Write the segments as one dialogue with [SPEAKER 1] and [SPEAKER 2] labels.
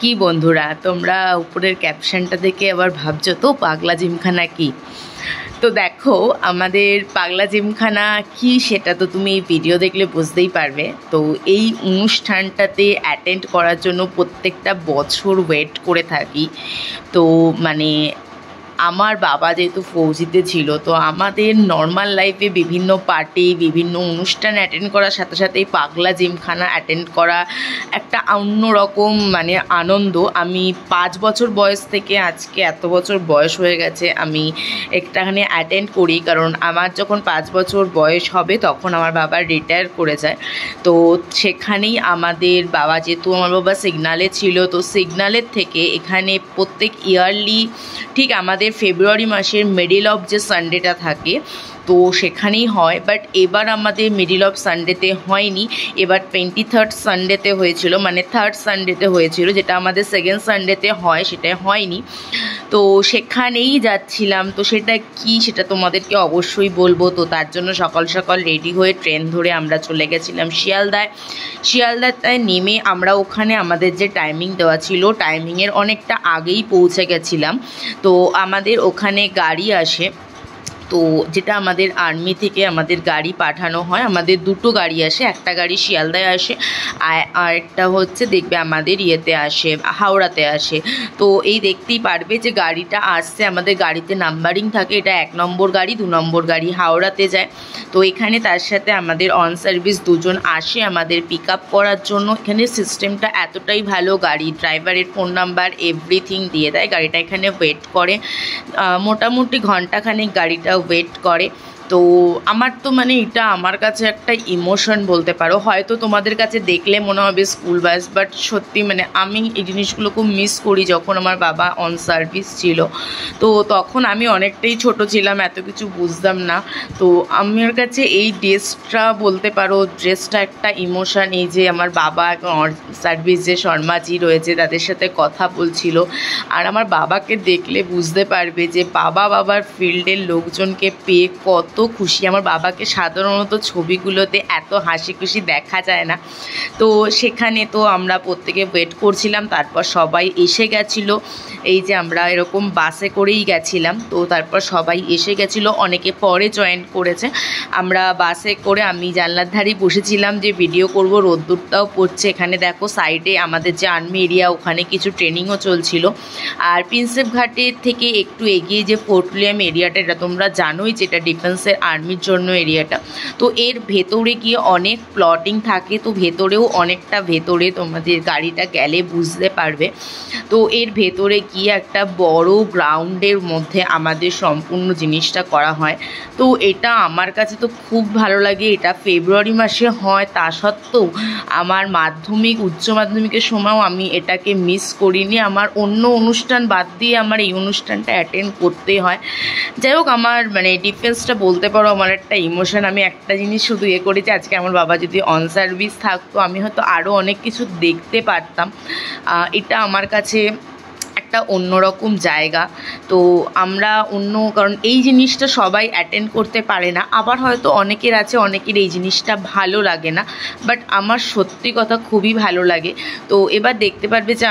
[SPEAKER 1] কি বন্ধুরা, তোমরা উপরের ক্যাপশনটা দেখে আবার ভাবছো তো পাগলা জিমখানা কি? তো দেখো, আমাদের পাগলা জিমখানা কি সেটা তো তুমি এই ভিডিও দেখলে বুঝতেই পারবে। তো এই অনুষ্ঠানটাতে অ্যাটেন্ড করার জন্য প্রত্যেকটা বছর ওয়েট করে থাকি। তো মানে আমার বাবা যেহেতু ফৌজিতে ছিল, তো আমাদের নর্মাল লাইফে বিভিন্ন পার্টি, বিভিন্ন অনুষ্ঠান অ্যাটেন্ড করার সাথে সাথে এই পাগলা জিমখানা অ্যাটেন্ড করা একটা অন্যরকম মানে আনন্দ। আমি 5 বছর বয়স থেকে আজকে এত বছর বয়স হয়ে গেছে আমি একটাখানে অ্যাটেন্ড করি, কারণ আমার যখন 5 বছর বয়স হবে তখন আমার বাবা রিটায়ার করে যায়। তো সেখানেই আমাদের বাবা, যেহেতু আমার বাবা সিগনালে ছিল, তো সিগনালের থেকে এখানে প্রত্যেক ইয়ারলি ঠিক আমাদের ফেব্রুয়ারি মাসের মিডল অফ যে সানডেটা থাকে তো সেখানেই হয়। বাট এবার আমাদের মিডল অফ সানডেতে হয়নি, এবার 23rd সানডেতে হয়েছিল, মানে 3rd সানডেতে হয়েছিল, যেটা আমাদের সেকেন্ড সানডেতে হয় সেটা হয়নি। তো সেখানেই যাচ্ছিলাম, তো সেটা কি সেটা তোমাদেরকে অবশ্যই বলবো। তো তার জন্য সকাল সকাল রেডি হয়ে ট্রেন ধরে আমরা চলে গেছিলাম শিয়ালদায় নেমে আমরা ওখানে আমাদের যে টাইমিং দেওয়া ছিল টাইমিংয়ের অনেকটা আগেই পৌঁছে গেছিলাম। তো আমাদের ওখানে গাড়ি আসে, তো যেটা আমাদের আর্মি থেকে আমাদের গাড়ি পাঠানো হয়, আমাদের দুটো গাড়ি আসে, একটা গাড়ি শিয়ালদায় আসে আর একটা হচ্ছে দেখবে আমাদের ইয়েতে আসে, হাওড়াতে আসে। তো এই দেখতেই পারবে যে গাড়িটা আসছে, আমাদের গাড়িতে নাম্বারিং থাকে, এটা 1 নম্বর গাড়ি, 2 নম্বর গাড়ি হাওড়াতে যায়। তো এখানে তার সাথে আমাদের অন সার্ভিস দুজন আসে আমাদের পিক আপ করার জন্য। এখানে সিস্টেমটা এতটাই ভালো, গাড়ি ড্রাইভারের ফোন নাম্বার এভরিথিং দিয়ে দেয়, গাড়িটা এখানে ওয়েট করে মোটামুটি ঘন্টাখানেক গাড়িটা ওয়েট করে। তো আমার তো মানে এটা আমার কাছে একটা ইমোশন বলতে পারো। হয়তো তোমাদের কাছে দেখলে মনে হবে স্কুল বাস, বাট সত্যি মানে আমি এই জিনিসগুলো খুব মিস করি যখন আমার বাবা অন সার্ভিস ছিল। তো তখন আমি অনেকটাই ছোট ছিলাম, এত কিছু বুঝতাম না। তো আমার কাছে এই ড্রেসটা বলতে পারো, ড্রেসটা একটা ইমোশন। এই যে আমার বাবা অন সার্ভিস যে শর্মাজি রয়েছে তাদের সাথে কথা বলছিল, আর আমার বাবাকে দেখলে বুঝতে পারবে যে বাবার ফিল্ডের লোকজনকে পেয়ে কত খুশি। আমার বাবাকে সাধারণত ছবিগুলোতে এত হাসি খুশি দেখা যায় না। তো সেখানে তো আমরা প্রত্যেকে ওয়েট করছিলাম, তারপর সবাই এসে গেছিলো। এই যে আমরা এরকম বাসে করেই গেছিলাম, তো তারপর সবাই এসে গেছিলো, অনেকে পরে জয়েন করেছে। আমরা বাসে করে আমি জানলার ধারেই বসেছিলাম যে ভিডিও করব, রোদ্দুরটাও পড়ছে। এখানে দেখো সাইডে আমাদের যে আর্মি এরিয়া, ওখানে কিছু ট্রেনিংও চলছিল। আর প্রিন্সেপ ঘাটের থেকে একটু এগিয়ে যে ফোর্ট উইলিয়াম এরিয়াটা, এটা তোমরা জানোই যেটা ডিফেন্সের আর্মির জন্য এরিয়াটা। তো এর ভেতরে গিয়ে অনেক প্লটিং থাকে, তো ভেতরেও অনেকটা ভেতরে তোমাদের গাড়িটা গেলে বুঝতে পারবে। তো এর ভেতরে গিয়ে একটা বড় গ্রাউন্ডের মধ্যে আমাদের সম্পূর্ণ জিনিসটা করা হয়। তো এটা আমার কাছে তো খুব ভালো লাগে। এটা ফেব্রুয়ারি মাসে হয়, তা সত্ত্বেও আমার মাধ্যমিক উচ্চ মাধ্যমিকের সময়ও আমি এটাকে মিস করিনি। আমার অন্য অনুষ্ঠান বাদ দিয়ে আমার এই অনুষ্ঠানটা অ্যাটেন্ড করতেই হয়। যাই হোক, আমার মানে ডিফেন্সটা বলতে পারো আমার একটা ইমোশন। আমি একটা জিনিস শুধু করেছি, আজকে আমার বাবা যদি অন সার্ভিস থাকতো আমি হয়তো আরও অনেক কিছু দেখতে পারতাম। এটা আমার কাছে একটা অন্যরকম জায়গা। তো আমরা কারণ এই জিনিসটা সবাই অ্যাটেন্ড করতে পারে না, আবার হয়তো অনেকের আছে, অনেকের এই জিনিসটা ভালো লাগে না, বাট আমার সত্যি কথা খুবই ভালো লাগে। তো এবার দেখতে পারবে যে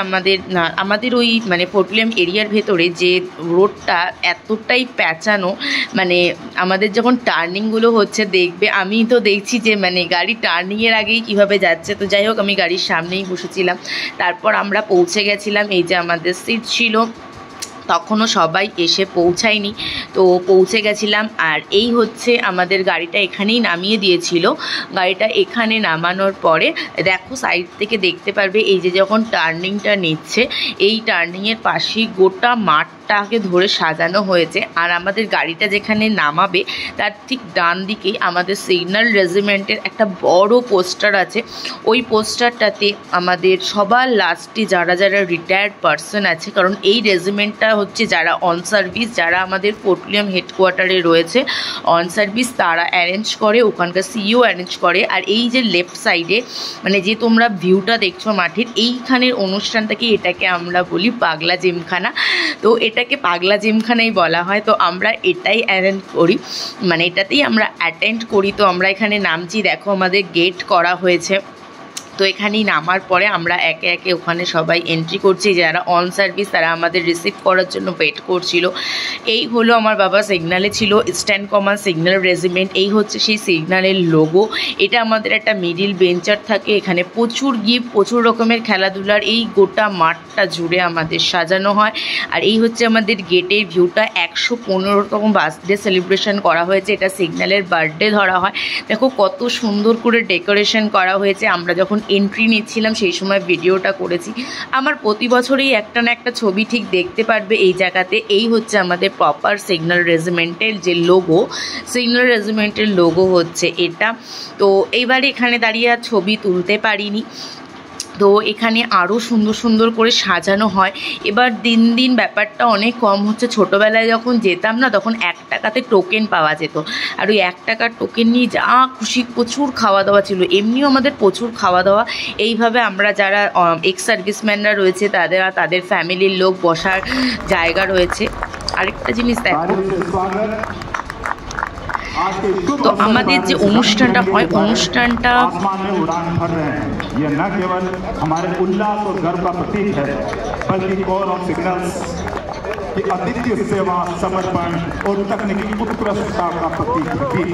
[SPEAKER 1] আমাদের ওই মানে ফোর্ট উইলিয়াম এরিয়ার ভেতরে যে রোডটা এতটাই প্যাঁচানো, মানে আমাদের যখন টার্নিংগুলো হচ্ছে দেখবে, আমি তো দেখছি যে মানে গাড়ি টার্নিংয়ের আগেই কীভাবে যাচ্ছে। তো যাই হোক, আমি গাড়ির সামনেই বসেছিলাম, তারপর আমরা পৌঁছে গেছিলাম। এই যে আমাদের সিট ছিল, তখনও সবাই এসে পৌঁছায়নি, তো পৌঁছে গেছিলাম। আর এই হচ্ছে আমাদের গাড়িটা এখানেই নামিয়ে দিয়েছিল। গাড়িটা এখানে নামানোর পরে দেখো সাইড থেকে দেখতে পারবে এই যে যখন টার্নিংটা নিচ্ছে, এই টার্নিংয়ের পাশেই গোটা মাঠটাকে ধরে সাজানো হয়েছে। আর আমাদের গাড়িটা যেখানে নামাবে তার ঠিক ডান দিকেই আমাদের সিগন্যাল রেজিমেন্টের একটা বড় পোস্টার আছে। ওই পোস্টারটাতে আমাদের সবার লাস্টে যারা রিটায়ার্ড পারসন আছে, কারণ এই রেজিমেন্টটা হচ্ছে যারা অন সার্ভিস, যারা আমাদের ফোর্ট উইলিয়াম হেডকোয়ার্টারে রয়েছে অন সার্ভিস, তারা অ্যারেঞ্জ করে, ওখানকার সিইও অ্যারেঞ্জ করে। আর এই যে লেফট সাইডে মানে যে তোমরা ভিউটা দেখছো মাঠের, এইখানের অনুষ্ঠানটাকে, এটাকে আমরা বলি পাগলা জিমখানা। তো এটাকে পাগলা জিমখানাই বলা হয়। তো আমরা এটাই অ্যারেঞ্জ করি, মানে এটাতেই আমরা অ্যাটেন্ড করি। তো আমরা এখানে নামছি, দেখো আমাদের গেট করা হয়েছে। তো এখানেই নামার পরে আমরা একে একে ওখানে সবাই এন্ট্রি করছি, যারা অন সার্ভিস তারা আমাদের রিসিভ করার জন্য ওয়েট করছিল। এই হলো আমার বাবা সিগন্যালে ছিল ইস্টার্ন কমান্ড সিগন্যাল রেজিমেন্ট, এই হচ্ছে সেই সিগন্যালের লোগো। এটা আমাদের একটা মিডিল বেঞ্চার থাকে, এখানে প্রচুর গিফট, প্রচুর রকমের খেলাধুলার এই গোটা মাঠটা জুড়ে আমাদের সাজানো হয়। আর এই হচ্ছে আমাদের গেটের ভিউটা, 115তম বার্থডে সেলিব্রেশন করা হয়েছে, এটা সিগন্যালের বার্থডে ধরা হয়। দেখো কত সুন্দর করে ডেকোরেশন করা হয়েছে। আমরা যখন এন্ট্রি নিচ্ছিলাম সেই সময় ভিডিওটা করেছি। আমার প্রতি বছরেই একটা না একটা ছবি ঠিক দেখতে পারবে এই জায়গাতে। এই হচ্ছে আমাদের প্রপার সিগন্যাল রেজিমেন্টের যে লোগো, সিগন্যাল রেজিমেন্টের লোগো হচ্ছে এটা। তো এইবারে এখানে দাঁড়িয়ে আর ছবি তুলতে পারিনি, তো এখানে আরও সুন্দর সুন্দর করে সাজানো হয়। এবার দিন দিন ব্যাপারটা অনেক কম হচ্ছে। ছোটোবেলায় যখন যেতাম না তখন 1 টাকাতে টোকেন পাওয়া যেত, আর ওই 1 টাকার টোকেন নিয়ে যা খুশি প্রচুর খাওয়া দাওয়া ছিল, এমনিও আমাদের প্রচুর খাওয়া দাওয়া। এইভাবে আমরা যারা এক্স সার্ভিসম্যানরা রয়েছে তাদের ফ্যামিলির লোক বসার জায়গা রয়েছে। আরেকটা জিনিস দেখো, তো আমাদের যে অনুষ্ঠানটা হয় অনুষ্ঠানটা अद्वितीय सेवा, समर्पण और तकनीकी उत्कृष्टता का प्रतीक भी।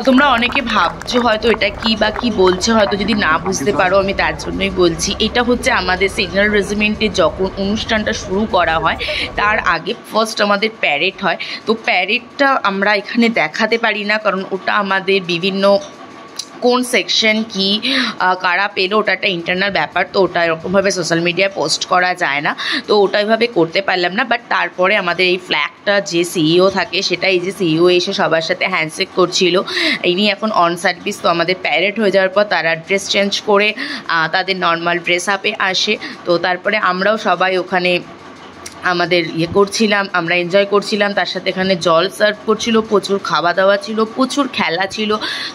[SPEAKER 1] তোমরা অনেকে ভাবছো হয়তো এটা কি বা কি বলছে, হয়তো যদি না বুঝতে পারো আমি তার জন্যই বলছি। এটা হচ্ছে আমাদের সিগন্যাল রেজিমেন্টে যখন অনুষ্ঠানটা শুরু করা হয় তার আগে ফার্স্ট আমাদের প্যারেড হয়। তো প্যারেডটা আমরা এখানে দেখাতে পারি না, কারণ ওটা আমাদের বিভিন্ন কোন সেকশন কি কারা পেলো ওটা একটা ইন্টারনাল ব্যাপার, তো ওটা এরকমভাবে সোশ্যাল মিডিয়ায় পোস্ট করা যায় না, তো ওটা ওইভাবে করতে পারলাম না। বাট তারপরে আমাদের এই ফ্ল্যাগটা যে সিইও থাকে সেটা এই যে সিইও এসে সবার সাথে হ্যান্ডশেক করছিল। ইনি এখন অন সার্ভিস। তো আমাদের প্যারেড হয়ে যাওয়ার পর তারা ড্রেস চেঞ্জ করে তাদের নর্মাল ড্রেস আপে আসে। তো তারপরে আমরাও সবাই ওখানে আমাদের করছিলাম, আমরা এনজয় করছিলাম। তার সাথে এখানে জল সার্ভ করছিল, প্রচুর খাওয়া দাওয়া ছিল, প্রচুর খেলা ছিল।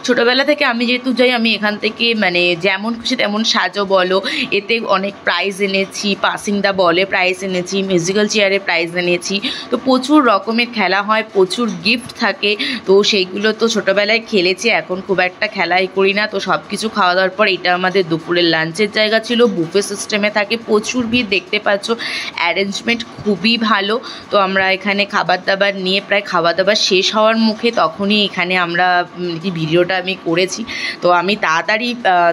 [SPEAKER 1] ছোটোবেলা থেকে আমি যেহেতু যাই, আমি এখান থেকে মানে যেমন খুশি তেমন সাজো বলো, এতে অনেক প্রাইজ এনেছি, পাসিং দা বলে প্রাইজ এনেছি, মিউজিক্যাল চেয়ারে প্রাইজ এনেছি। তো প্রচুর রকমের খেলা হয়, প্রচুর গিফট থাকে, তো সেইগুলো তো ছোটোবেলায় খেলেছি, এখন খুব একটা খেলাই করি না। তো সব কিছু খাওয়া দাওয়ার পর এটা আমাদের দুপুরের লাঞ্চের জায়গা ছিল, বুফে সিস্টেমে থাকে, প্রচুর ভিড় দেখতে পাচ্ছ, অ্যারেঞ্জমেন্ট খুবই ভালো। তো আমরা এখানে খাবার দাবার নিয়ে প্রায় খাওয়া দাবার শেষ হওয়ার মুখে তখনই এখানে আমরা ভিডিওটা আমি করেছি। তো আমি তাড়াতাড়ি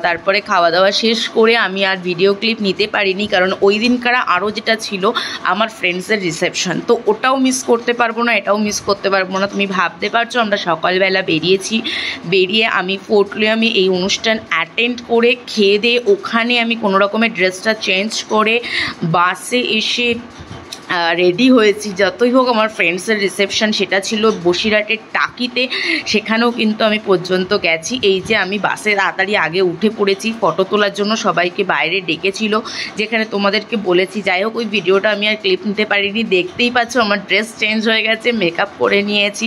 [SPEAKER 1] তারপরে খাওয়া দাওয়া শেষ করে আমি আর ভিডিও ক্লিপ নিতে পারিনি, কারণ ওই দিনকার আরও যেটা ছিল আমার ফ্রেন্ডসের রিসেপশন, তো ওটাও মিস করতে পারবো না, এটাও মিস করতে পারবো না। তুমি ভাবতে পারছো আমরা সকালবেলা বেরিয়েছি, বেরিয়ে আমি ফোর্টলে আমি এই অনুষ্ঠান অ্যাটেন্ড করে খেয়ে দিয়ে ওখানে আমি কোনো রকমের ড্রেসটা চেঞ্জ করে বাসে এসে রেডি হয়েছি। যতই হোক আমার ফ্রেন্ডসের রিসেপশন সেটা ছিল বসিরহাটের টাকিতে, সেখানেও কিন্তু আমি পর্যন্ত গেছি। এই যে আমি বাসে তাড়াতাড়ি আগে উঠে পড়েছি, ফটো তোলার জন্য সবাইকে বাইরে ডেকেছিল, যেখানে তোমাদেরকে বলেছি। যাই হোক ওই ভিডিওটা আমি আর ক্লিপ নিতে পারিনি, দেখতেই পাচ্ছ আমার ড্রেস চেঞ্জ হয়ে গেছে, মেকআপ করে নিয়েছি,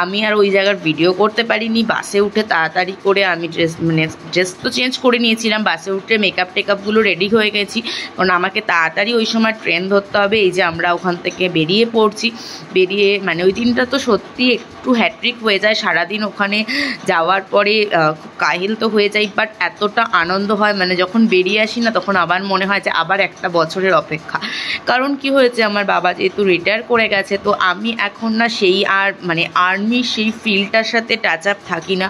[SPEAKER 1] আমি আর ওই জায়গার ভিডিও করতে পারিনি। বাসে উঠে তাড়াতাড়ি করে আমি ড্রেস তো চেঞ্জ করে নিয়েছিলাম, বাসে উঠে মেকআপ টেকআপগুলো রেডি হয়ে গেছি, কারণ আমাকে তাড়াতাড়ি ওই সময় ট্রেন ধরতে হবে। এই যে আমরা ওখান থেকে বেরিয়ে পড়ছি, বেরিয়ে মানে ওই দিনটা তো সত্যি একটু হ্যাট্রিক হয়ে যায়, সারাদিন ওখানে যাওয়ার পরে খুব কাহিল তো হয়ে যায়, বাট এতটা আনন্দ হয় মানে যখন বেরিয়ে আসি না তখন আবার মনে হয় যে আবার একটা বছরের অপেক্ষা। কারণ কি হয়েছে, আমার বাবা যেহেতু রিটায়ার করে গেছে, তো আমি এখন না সেই আর মানে আর্মি সেই ফিল্ডটার সাথে টাচ আপ থাকি না।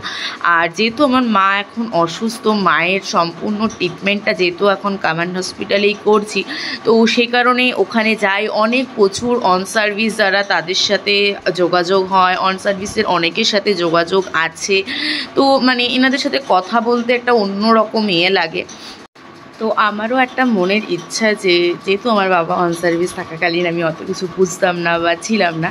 [SPEAKER 1] আর যেহেতু আমার মা এখন অসুস্থ, মায়ের সম্পূর্ণ ট্রিটমেন্টটা যেহেতু এখন কমান্ড হসপিটালেই করছি, তো সেই কারণে ওখানে যাই, অনেক প্রচুর অন সার্ভিস যারা তাদের সাথে যোগাযোগ হয়, অন সার্ভিসের অনেকের সাথে যোগাযোগ আছে। তো মানে এনাদের সাথে কথা বলতে একটা অন্যরকম লাগে। তো আমারও একটা মনের ইচ্ছা যে যেহেতু আমার বাবা অন সার্ভিস থাকাকালীন আমি অত কিছু বুঝতাম না বা ছিলাম না,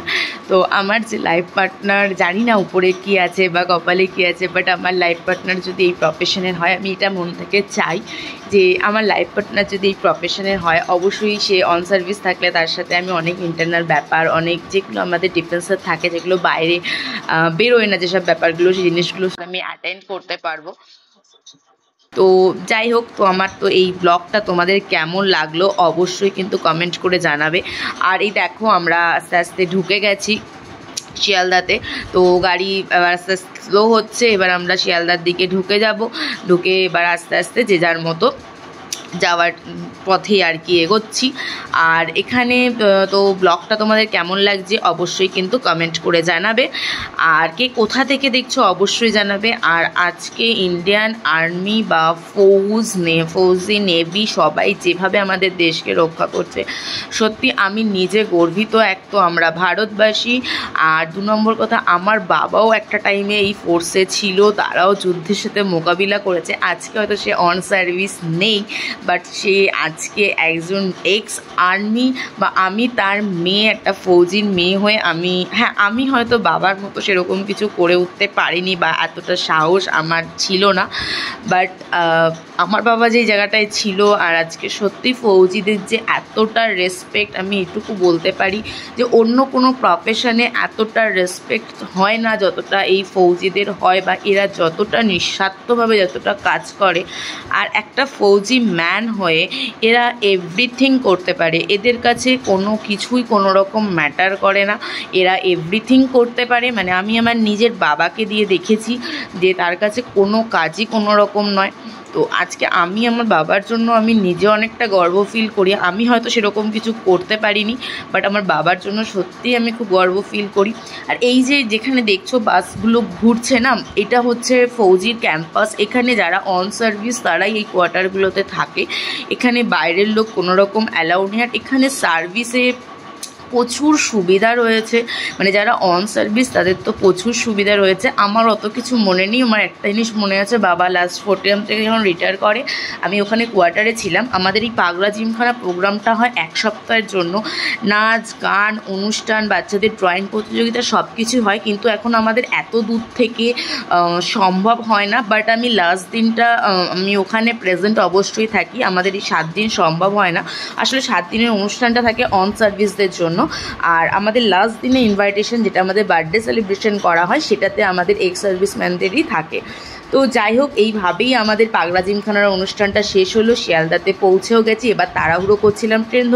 [SPEAKER 1] তো আমার যে লাইফ পার্টনার, জানি না উপরে কি আছে বা কপালে কি আছে, বাট আমার লাইফ পার্টনার যদি এই প্রফেশনের হয়, আমি এটা মন থেকে চাই যে আমার লাইফ পার্টনার যদি এই প্রফেশনের হয়, অবশ্যই সে অন সার্ভিস থাকলে তার সাথে আমি অনেক ইন্টারনাল ব্যাপার, অনেক যেগুলো আমাদের ডিফেন্সের থাকে, যেগুলো বাইরে বেরোয় না যেসব ব্যাপারগুলো, সেই জিনিসগুলো আমি অ্যাটেন্ড করতে পারবো। তো যাই হোক, তো আমার তো এই ব্লগটা তোমাদের কেমন লাগলো অবশ্যই কিন্তু কমেন্ট করে জানাবে। আর এই দেখো আমরা আস্তে আস্তে ঢুকে গেছি শিয়ালদাতে। তো গাড়ি এবার আস্তে আস্তে স্লো হচ্ছে, এবার আমরা শিয়ালদার দিকে ঢুকে এবার আস্তে আস্তে যে যার মতো যাওয়ার পথে আর কি এগোচ্ছি। আর এখানে তো ব্লগটা তোমাদের কেমন লাগছে অবশ্যই কিন্তু কমেন্ট করে জানাবে, আর কে কোথা থেকে দেখছো অবশ্যই জানাবে। আর আজকে ইন্ডিয়ান আর্মি বা ফৌজি নেভি সবাই যেভাবে আমাদের দেশকে রক্ষা করছে, সত্যি আমি নিজে গর্বিত। এক তো আমরা ভারতবাসী, আর 2 নম্বর কথা আমার বাবাও একটা টাইমে এই ফোর্সে ছিল, তারাও যুদ্ধের সাথে মোকাবিলা করেছে। আজকে হয়তো সে অন সার্ভিস নেই, বাট সে আজকে একজন এক্স আর্মি, বা আমি তার মেয়ে, একটা ফৌজির মেয়ে হয়ে আমি হয়তো বাবার মতো সেরকম কিছু করে উঠতে পারিনি, বা এতটা সাহস আমার ছিল না, বাট আমার বাবা যেই জায়গাটায় ছিল। আর আজকে সত্যি ফৌজিদের যে এতটা রেসপেক্ট, আমি এটুকু বলতে পারি যে অন্য কোনো প্রফেশনে এতটা রেসপেক্ট হয় না যতটা এই ফৌজিদের হয়, বা এরা যতটা নিঃস্বার্থভাবে যতটা কাজ করে। আর একটা ফৌজি ম্যান হয়ে এরা এভরিথিং করতে পারে, এদের কাছে কোনো কিছুই কোনো রকম ম্যাটার করে না, এরা এভরিথিং করতে পারে। মানে আমি আমার নিজের বাবাকে দিয়ে দেখেছি যে তার কাছে কোনো কাজই কোনো রকম নয়। তো আজকে আমি আমার বাবার জন্য আমি নিজে অনেকটা গর্ব ফিল করি। আমি হয়তো সেরকম কিছু করতে পারিনি, বাট আমার বাবার জন্য সত্যিই আমি খুব গর্ব ফিল করি। আর এই যে যেখানে দেখছো বাসগুলো ঘুরছে না, এটা হচ্ছে ফৌজির ক্যাম্পাস। এখানে যারা অন সার্ভিস তারাই এই কোয়ার্টারগুলোতে থাকে, এখানে বাইরের লোক কোনো রকম অ্যালাউ নেই। আর এখানে সার্ভিসে প্রচুর সুবিধা রয়েছে, মানে যারা অন সার্ভিস তাদের তো প্রচুর সুবিধা রয়েছে। আমার অত কিছু মনে নেই, আমার একটা জিনিস মনে আছে, বাবা লাস্ট ফোর্টিয়াম থেকে যখন রিটায়ার করে আমি ওখানে কোয়ার্টারে ছিলাম। আমাদের এই পাগলা জিমখানা প্রোগ্রামটা হয় 1 সপ্তাহের জন্য, নাচ গান অনুষ্ঠান, বাচ্চাদের ড্রয়িং প্রতিযোগিতা সব কিছু হয়, কিন্তু এখন আমাদের এত দূর থেকে সম্ভব হয় না। বাট আমি লাস্ট দিনটা আমি ওখানে প্রেজেন্ট অবশ্যই থাকি, আমাদের এই 7 দিন সম্ভব হয় না। আসলে 7 দিনের অনুষ্ঠানটা থাকে অন সার্ভিসদের জন্য। আর আমাদের লাস্ট দিনে ইনভাইটেশন, যেটা আমাদের বার্থডে সেলিব্রেশন করা হয়, সেটাতে আমাদের এক্স সার্ভিসম্যানদেরই থাকে। তো যাই হোক, এইভাবেই আমাদের পাগলা জিমখানার অনুষ্ঠানটা শেষ হলো। শিয়ালদাতে পৌঁছেও গেছি, এবার তাড়াহুড়ো করছিলাম ট্রেন